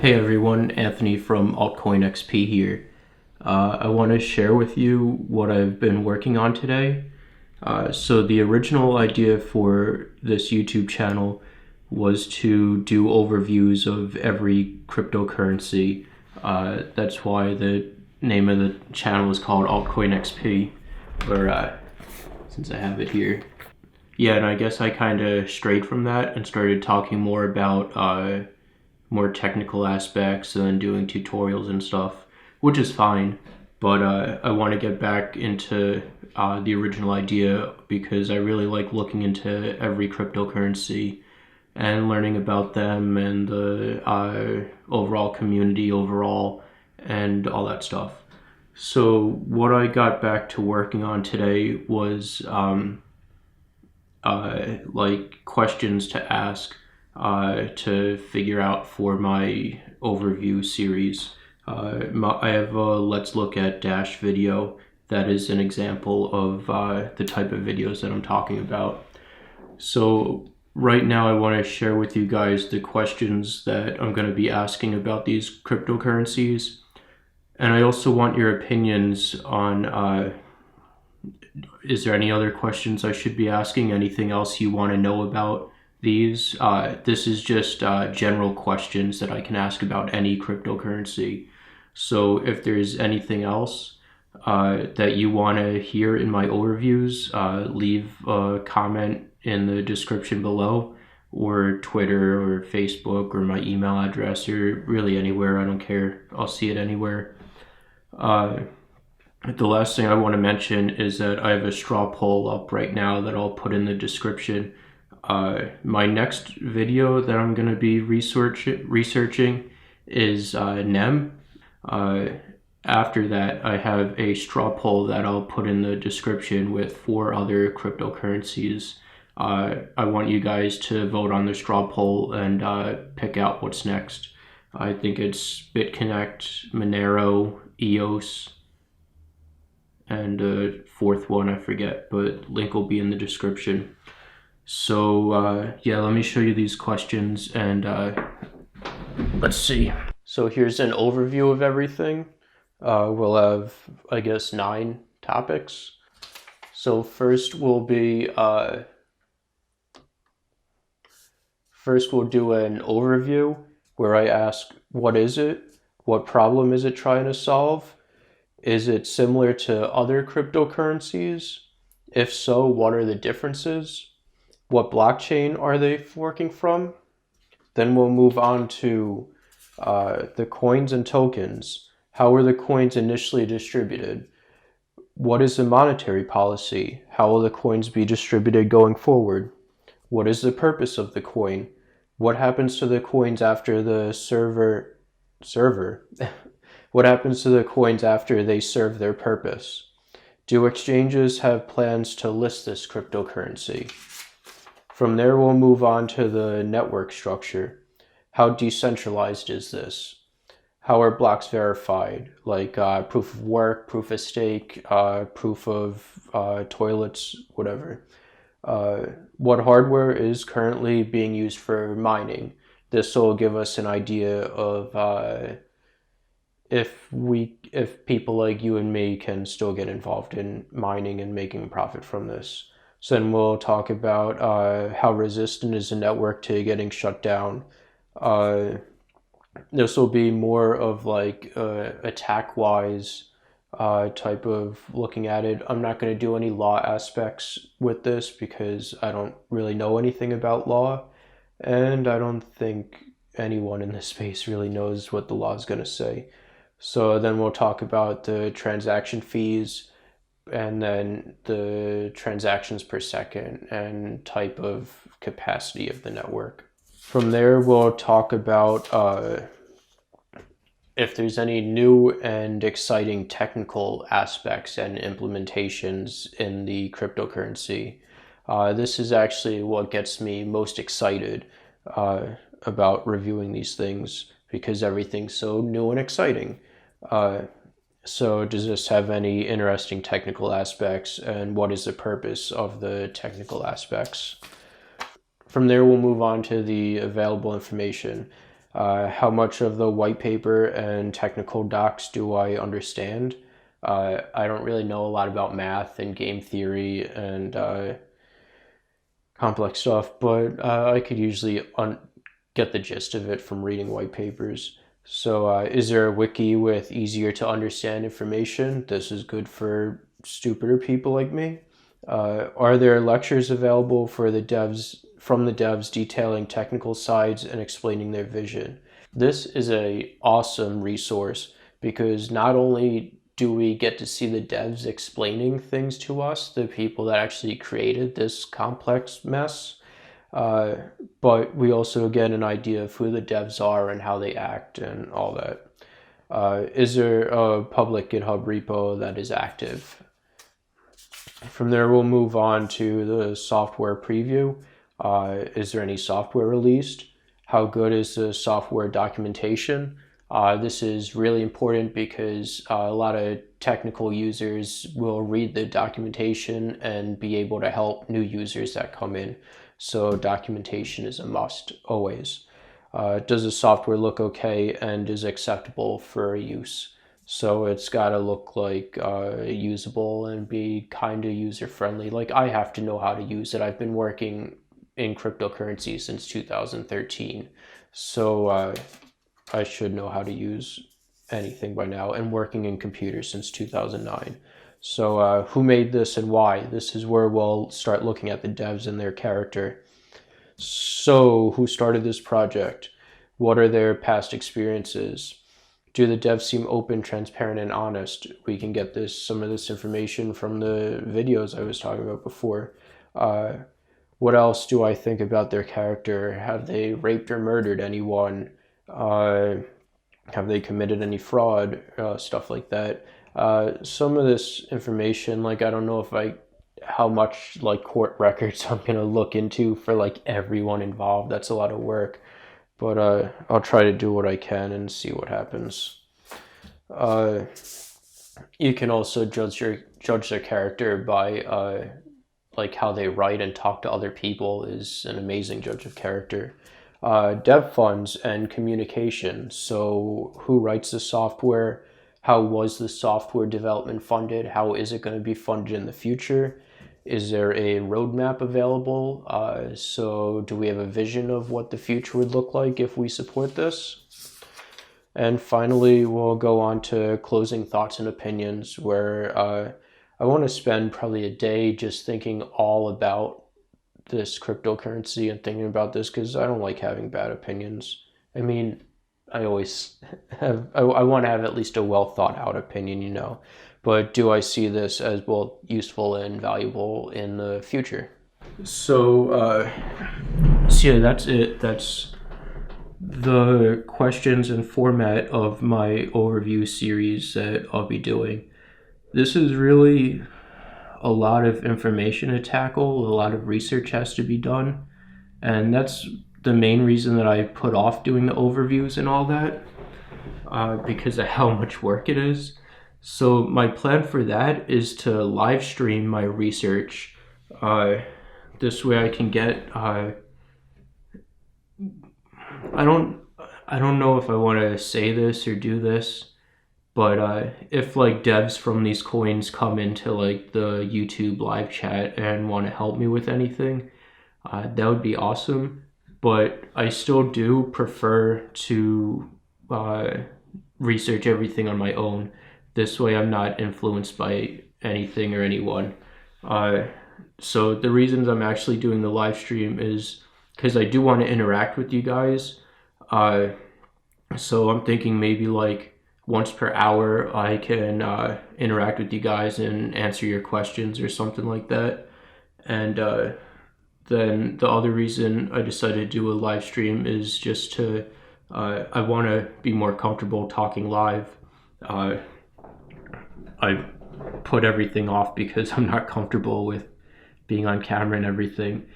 Hey everyone, Anthony from AltcoinXP here. I want to share with you what I've been working on today. So the original idea for this YouTube channel was to do overviews of every cryptocurrency. That's why the name of the channel is called AltcoinXP, or since I have it here. Yeah, and I guess I kind of strayed from that and started talking more about more technical aspects and then doing tutorials and stuff, which is fine. But I want to get back into the original idea because I really like looking into every cryptocurrency and learning about them and the overall community overall and all that stuff. So what I got back to working on today was like questions to ask to figure out for my overview series. I have a Let's Look at Dash video that is an example of the type of videos that I'm talking about. So right now I want to share with you guys the questions that I'm going to be asking about these cryptocurrencies. And I also want your opinions on is there any other questions I should be asking? Anything else you want to know about these? This is just general questions that I can ask about any cryptocurrency. So if there's anything else that you want to hear in my overviews, leave a comment in the description below, or Twitter or Facebook or my email address, or really anywhere. I don't care. I'll see it anywhere. The last thing I want to mention is that I have a straw poll up right now that I'll put in the description. My next video that I'm going to be researching is NEM. After that, I have a straw poll that I'll put in the description with 4 other cryptocurrencies. I want you guys to vote on the straw poll and pick out what's next. I think it's BitConnect, Monero, EOS, and a 4th one I forget, but link will be in the description. So yeah, let me show you these questions and let's see. So here's an overview of everything. We'll have, I guess, 9 topics. So first will be first we'll do an overview where I ask, what is it? What problem is it trying to solve? Is it similar to other cryptocurrencies? If so, what are the differences? What blockchain are they forking from? Then we'll move on to the coins and tokens. How were the coins initially distributed? What is the monetary policy? How will the coins be distributed going forward? What is the purpose of the coin? What happens to the coins after the server? What happens to the coins after they serve their purpose? Do exchanges have plans to list this cryptocurrency? From there, we'll move on to the network structure. How decentralized is this? How are blocks verified? Like proof of work, proof of stake, proof of toilets, whatever. What hardware is currently being used for mining? This will give us an idea of if people like you and me can still get involved in mining and making a profit from this. So then we'll talk about how resistant is the network to getting shut down. This will be more of like attack-wise type of looking at it. I'm not going to do any law aspects with this because I don't really know anything about law, and I don't think anyone in this space really knows what the law is going to say. So then we'll talk about the transaction fees and then the transactions per second and type of capacity of the network. From there, we'll talk about if there's any new and exciting technical aspects and implementations in the cryptocurrency. This is actually what gets me most excited about reviewing these things because everything's so new and exciting. So does this have any interesting technical aspects, and what is the purpose of the technical aspects? From there, we'll move on to the available information. How much of the white paper and technical docs do I understand? I don't really know a lot about math and game theory and complex stuff, but I could usually get the gist of it from reading white papers. So is there a wiki with easier to understand information? This is good for stupider people like me. Are there lectures available for the devs from the devs detailing technical sides and explaining their vision? This is a awesome resource because not only do we get to see the devs explaining things to us, the people that actually created this complex mess, but we also get an idea of who the devs are and how they act and all that. Is there a public GitHub repo that is active? From there, we'll move on to the software preview. Is there any software released? How good is the software documentation? This is really important because a lot of technical users will read the documentation and be able to help new users that come in. So documentation is a must, always. Does the software look okay and is acceptable for use? So it's got to look like usable and be kind of user-friendly. Like I have to know how to use it. I've been working in cryptocurrency since 2013. So I should know how to use anything by now, and working in computers since 2009. So who made this and why? This is where we'll start looking at the devs and their character. So who started this project? What are their past experiences? Do the devs seem open, transparent, and honest? We can get some of this information from the videos I was talking about before. What else do I think about their character? Have they raped or murdered anyone? Have they committed any fraud? Stuff like that. Some of this information, like I don't know how much like court records I'm gonna look into for like everyone involved. That's a lot of work. But I'll try to do what I can and see what happens. You can also judge their character by like how they write and talk to other people is an amazing judge of character. Dev funds and communication. So who writes the software? How was the software development funded? How is it going to be funded in the future? Is there a roadmap available? So do we have a vision of what the future would look like if we support this? And finally, we'll go on to closing thoughts and opinions, where I want to spend probably a day just thinking all about this cryptocurrency and thinking about this because I don't like having bad opinions. I mean, I always have, I want to have at least a well thought out opinion, you know. But do I see this as both useful and valuable in the future? So yeah, that's it. That's the questions and format of my overview series that I'll be doing. This is really a lot of information to tackle. A lot of research has to be done. And that's the main reason that I put off doing the overviews and all that, because of how much work it is. So my plan for that is to live stream my research. This way I can get, I don't know if I want to say this or do this, but if like devs from these coins come into like the YouTube live chat and want to help me with anything, that would be awesome. But I still do prefer to research everything on my own. This way I'm not influenced by anything or anyone. So the reasons I'm actually doing the live stream is because I do want to interact with you guys. So I'm thinking maybe like once per hour I can interact with you guys and answer your questions or something like that. And then the other reason I decided to do a live stream is just to, I want to be more comfortable talking live. I put everything off because I'm not comfortable with being on camera and everything.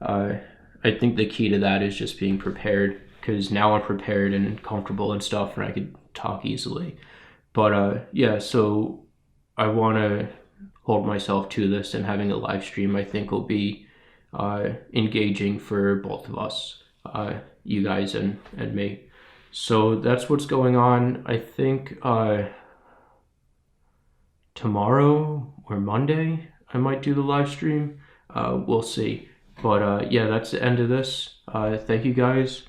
I think the key to that is just being prepared, because now I'm prepared and comfortable and stuff and I could talk easily. But yeah, so I want to hold myself to this, and having a live stream I think will be engaging for both of us, you guys and me. So that's what's going on. I think tomorrow or Monday I might do the live stream. We'll see. But yeah, that's the end of this. Thank you guys.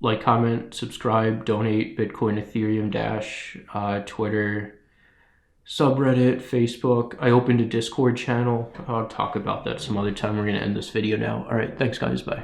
Like, comment, subscribe, donate, Bitcoin, Ethereum, Dash, Twitter, subreddit, Facebook. I opened a Discord channel. I'll talk about that some other time. We're going to end this video now. All right, thanks guys, bye.